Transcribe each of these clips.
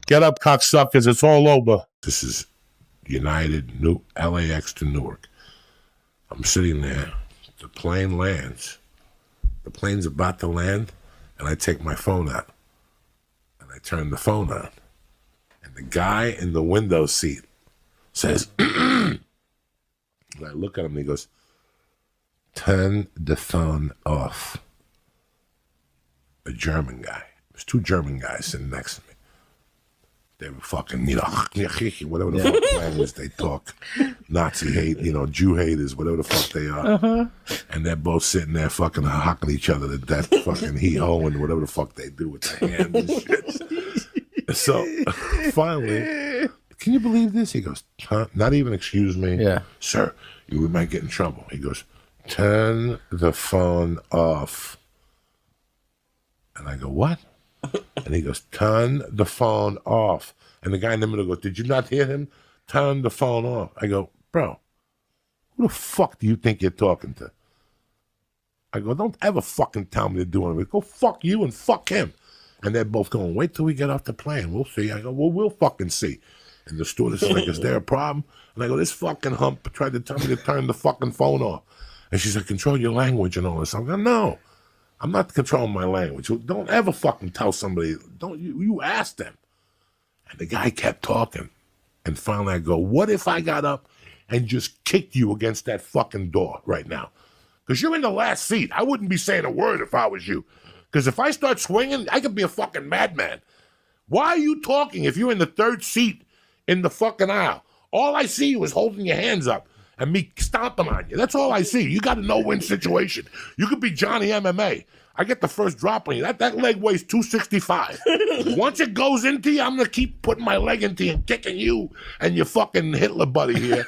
Get up, cocksuckers. It's all over. This is United LAX to Newark. I'm sitting there. The plane lands. The plane's about to land, and I take my phone out. And I turn the phone on. And the guy in the window seat says, and I look at him and he goes, turn the phone off. A German guy. There's two German guys sitting next to me. They were fucking, whatever the fuck language they talk. Nazi hate, Jew haters, whatever the fuck they are. Uh-huh. And they're both sitting there fucking hocking each other to death, fucking hee-ho and whatever the fuck they do with their hands and shit. So, finally, can you believe this? He goes, not even excuse me. Yeah. Sir, we might get in trouble. He goes, turn the phone off. And I go, what? And he goes, turn the phone off. And the guy in the middle goes, did you not hear him? Turn the phone off. I go, bro, who the fuck do you think you're talking to? I go, don't ever fucking tell me to do anything. Go fuck you and fuck him. And they're both going, wait till we get off the plane. We'll see. I go, well, we'll fucking see. And the stewardess is like, is there a problem? And I go, this fucking hump tried to tell me to turn the fucking phone off. And she's like, control your language and all this. I'm going, no. I'm not controlling my language. Don't ever fucking tell somebody. Don't you ask them. And the guy kept talking. And finally I go, what if I got up and just kicked you against that fucking door right now? Because you're in the last seat. I wouldn't be saying a word if I was you. Because if I start swinging, I could be a fucking madman. Why are you talking if you're in the third seat in the fucking aisle? All I see was holding your hands up and me stomping on you. That's all I see. You got a no-win situation. You could be Johnny MMA. I get the first drop on you. That leg weighs 265. Once it goes into you, I'm going to keep putting my leg into you and kicking you and your fucking Hitler buddy here.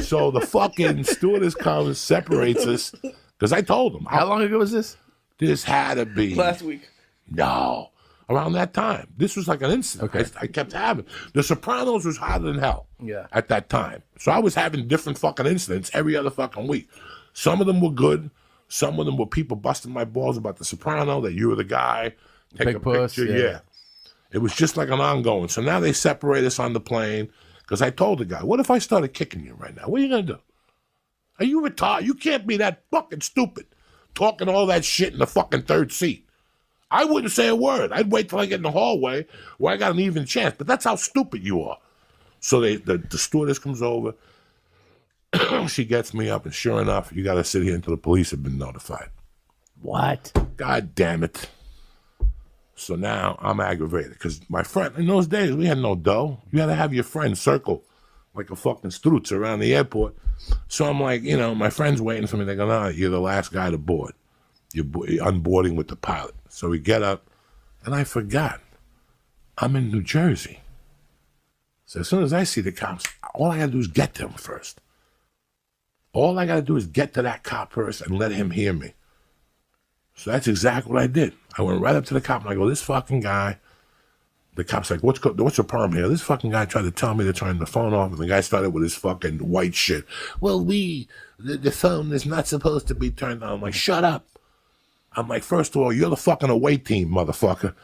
So the fucking stewardess comes, separates us, because I told him. How long ago was this? This had to be. Last week. No. Around that time. This was like an incident. Okay. I kept having. The Sopranos was hotter than hell at that time. So I was having different fucking incidents every other fucking week. Some of them were good. Some of them were people busting my balls about the Soprano, that you were the guy. Take a picture. Yeah. It was just like an ongoing. So now they separate us on the plane because I told the guy, what if I started kicking you right now? What are you going to do? Are you retarded? You can't be that fucking stupid talking all that shit in the fucking third seat. I wouldn't say a word. I'd wait till I get in the hallway where I got an even chance. But that's how stupid you are. So the stewardess comes over. She gets me up, and sure enough, you got to sit here until the police have been notified. What? God damn it. So now I'm aggravated because my friend, in those days, we had no dough. You had to have your friend circle like a fucking strutz around the airport. So I'm like, my friend's waiting for me. They go, no, you're the last guy to board. You're unboarding with the pilot. So we get up, and I forgot. I'm in New Jersey. So as soon as I see the cops, all I got to do is get to them first. All I got to do is get to that cop first and let him hear me. So that's exactly what I did. I went right up to the cop, and I go, this fucking guy. The cop's like, what's your problem here? This fucking guy tried to tell me to turn the phone off, and the guy started with his fucking white shit. Well, the phone is not supposed to be turned on. I'm like, shut up. I'm like, first of all, you're the fucking away team, motherfucker.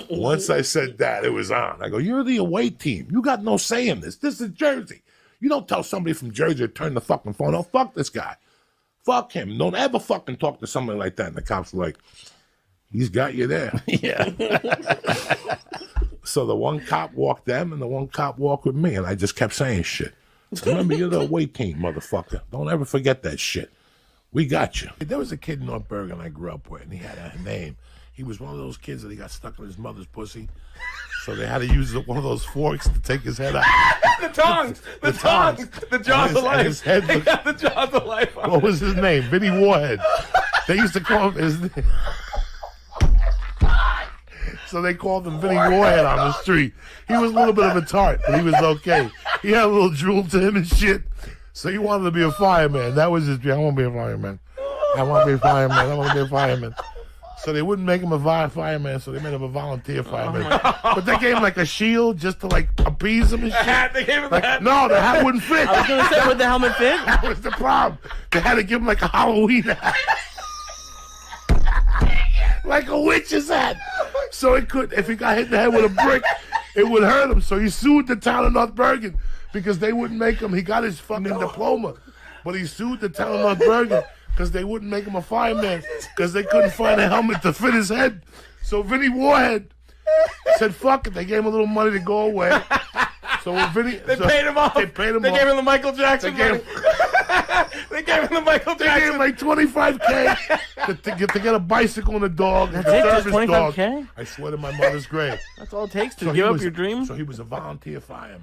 Once I said that, it was on. I go, you're the away team. You got no say in this. This is Jersey. You don't tell somebody from Jersey to turn the fucking phone off. Fuck this guy. Fuck him. Don't ever fucking talk to somebody like that. And the cops were like, he's got you there. Yeah. So the one cop walked them, and the one cop walked with me, and I just kept saying shit. Remember, you're the away team, motherfucker. Don't ever forget that shit. We got you. There was a kid in North Bergen I grew up with, and he had a name. He was one of those kids that he got stuck in his mother's pussy. So they had to use one of those forks to take his head out. The tongs! The tongs! The jaws of life. His head They got the jaws of life. What was his name? Vinnie Warhead. They used to call him his name. So they called him Vinnie Warhead on the street. He was a little bit of a tart, but he was okay. He had a little drool to him and shit. So he wanted to be a fireman. That was his dream. I want to be a fireman. I want to be a fireman. I want to be a fireman. So they wouldn't make him a fireman, so they made him a volunteer fireman. But they gave him like a shield just to like appease him and shit. A hat? They gave him like, a hat? No, the hat wouldn't fit. I was going to say, would the helmet fit? That was the problem. They had to give him like a Halloween hat. Like a witch's hat. So it could, if he got hit in the head with a brick, it would hurt him. So he sued the town of North Bergen because they wouldn't make him. He got his fucking diploma, but he sued the town of North Bergen because they wouldn't make him a fireman because they couldn't find a helmet to fit his head. So Vinnie Warhead said, "Fuck it." They gave him a little money to go away. So when Vinnie, They paid him off. They paid him They off. gave him the Michael Jackson money. They gave him the Michael They gave him Jackson. like $25K to get a bicycle and a dog. That's it, just service dog. $25K? I swear to my mother's grave. That's all it takes to So give he up was- your dream. So he was a volunteer fireman.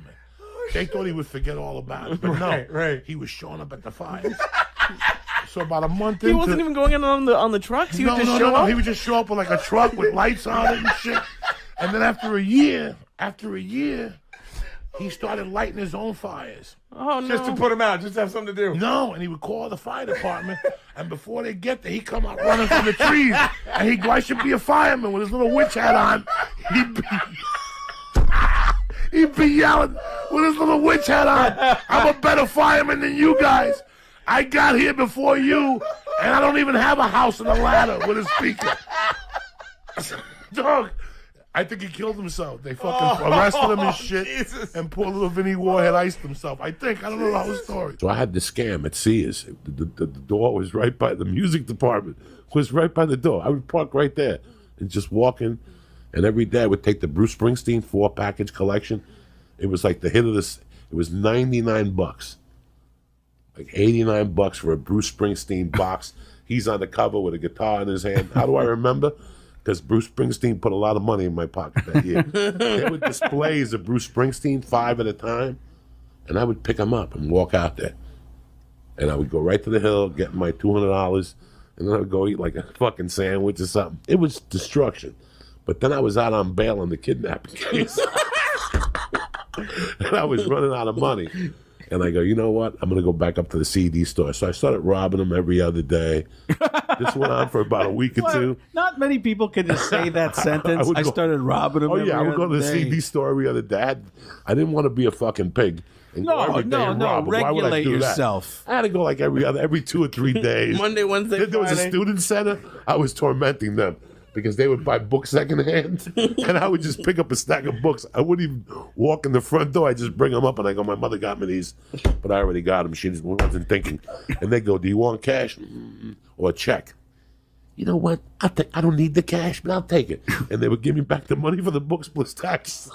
They thought he would forget all about it, but no, Right. he was showing up at the fires. So about a month He into, wasn't even going in on the trucks. He would just show no. up. He would just show up with like a truck with lights on it and shit. And then after a year, he started lighting his own fires. Oh no! Just to put him out, just to have something to do. No, and he would call the fire department, and before they get there, he'd come out running from the trees, and he'd go, "I should be a fireman," with his little witch hat on. He'd be yelling with his little witch hat on, "I'm a better fireman than you guys. I got here before you, and I don't even have a house and a ladder with a speaker." Dog, I think he killed himself. They fucking arrested him and shit. Jesus. And poor little Vinnie Warhead iced himself. I think. I don't know the whole story. So I had the scam at Sears. The door was right by the music department. Was right by the door. I would park right there and just walk in. And every day I would take the Bruce Springsteen 4-package collection. It was like the hit of this. It was $99. Like $89 for a Bruce Springsteen box. He's on the cover with a guitar in his hand. How do I remember? Because Bruce Springsteen put a lot of money in my pocket that year. There were displays of Bruce Springsteen, 5 at a time, and I would pick them up and walk out there. And I would go right to the hill, get my $200, and then I would go eat like a fucking sandwich or something. It was destruction. But then I was out on bail on the kidnapping case. And I was running out of money. And I go, you know what? I'm going to go back up to the CD store. So I started robbing them every other day. This went on for about a week or two. Not many people can just say that sentence. would I go- started robbing them. Oh, yeah, I every would go to the other day. CD store every other day. I didn't want to be a fucking pig. And go every day and rob 'em. Why would I Regulate do that? yourself. I had to go like every 2 or 3 days. Monday, Wednesday, Then there was a Friday. student center. I was tormenting them because they would buy books secondhand, and I would just pick up a stack of books. I wouldn't even walk in the front door. I just bring them up, and I go, "My mother got me these, but I already got them. She just wasn't thinking." And they go, "Do you want cash or a check?" You know what? I don't need the cash, but I'll take it. And they would give me back the money for the books plus tax.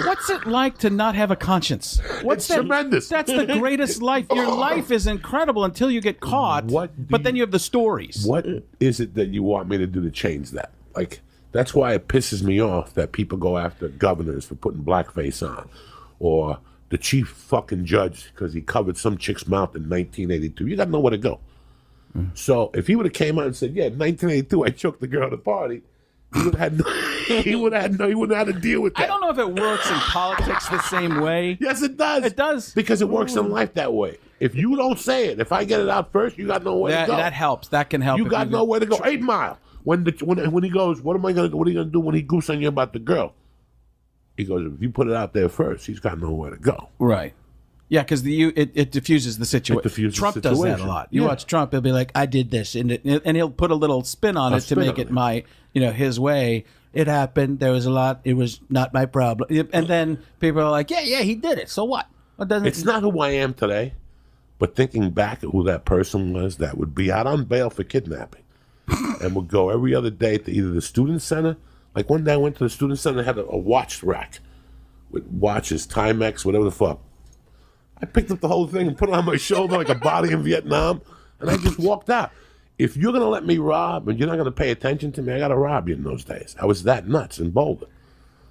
What's it like to not have a conscience? It's tremendous. That's the greatest life. Your life is incredible until you get caught. But then you have the stories. What is it that you want me to do to change that? Like, that's why it pisses me off that people go after governors for putting blackface on, or the chief fucking judge because he covered some chick's mouth in 1982. You got nowhere to go. So if he would have came out and said, "Yeah, in 1982 I choked the girl at a party," he would have he wouldn't have had to deal with that. I don't know if it works in politics the same way. Yes, it does. It does. Because it works in life that way. If you don't say it, if I get it out first, you got nowhere to go. That helps. That can help. You if got nowhere to go. 8 Mile. When he goes, what are you gonna do when he goose on you about the girl? He goes, if you put it out there first, he's got nowhere to go. Right. Yeah, because it diffuses the situation. diffuses Trump the does that a situation. lot. You Yeah. watch Trump; he'll be like, "I did this," and he'll put a little spin on it to spin make on it it. his way. It happened. There was a lot. It was not my problem. And then people are like, "Yeah, he did it. So what?" It doesn't. It's not who I am today, but thinking back at who that person was that would be out on bail for kidnapping and would go every other day to either the student center. Like one day I went to the student center and had a watch rack with watches, Timex, whatever the fuck. I picked up the whole thing and put it on my shoulder like a body in Vietnam, and I just walked out. If you're going to let me rob and you're not going to pay attention to me, I got to rob you in those days. I was that nuts in Boulder.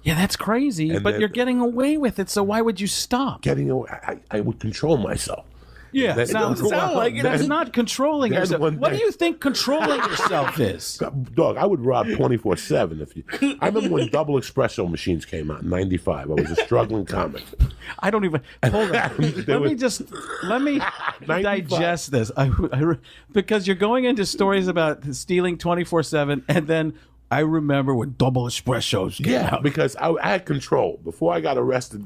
Yeah, that's crazy. And But then- you're getting away with it, so why would you stop? Getting away, I would control myself. Yeah, Then- sounds then- like it. It's then- not controlling then yourself. one What do day- you think controlling yourself is? Dog, I would rob 24/7 if you. I remember when double espresso machines came out in '95. I was a struggling comic. I don't even hold on. Let me 95. digest this. Because you're going into stories about stealing 24/7, and then I remember when double espressos came Yeah, out. because I had control before I got arrested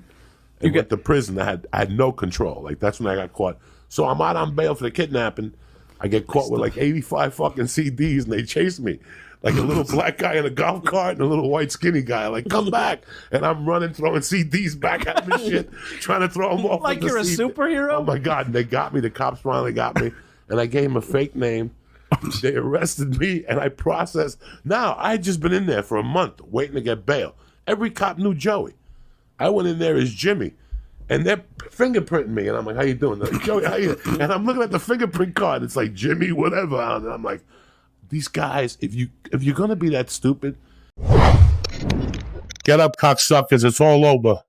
and went to prison. I had no control. Like that's when I got caught. So I'm out on bail for the kidnapping. I get caught with like 85 fucking CDs, and they chase me. like a little black guy in a golf cart and a little white skinny guy. Like, come back. And I'm running, throwing CDs back at me, shit, trying to throw them off. Like the you're a CD. superhero? Oh, my God. And they got me. The cops finally got me. And I gave him a fake name. They arrested me, and I processed. Now, I had just been in there for a month waiting to get bail. Every cop knew Joey. I went in there as Jimmy, and they're fingerprinting me. And I'm like, how you doing? They're like, Joey, how you? And I'm looking at the fingerprint card. It's like, Jimmy, whatever. And I'm like, these guys, if you're going to be that stupid, get up, cocksuckers. It's all over.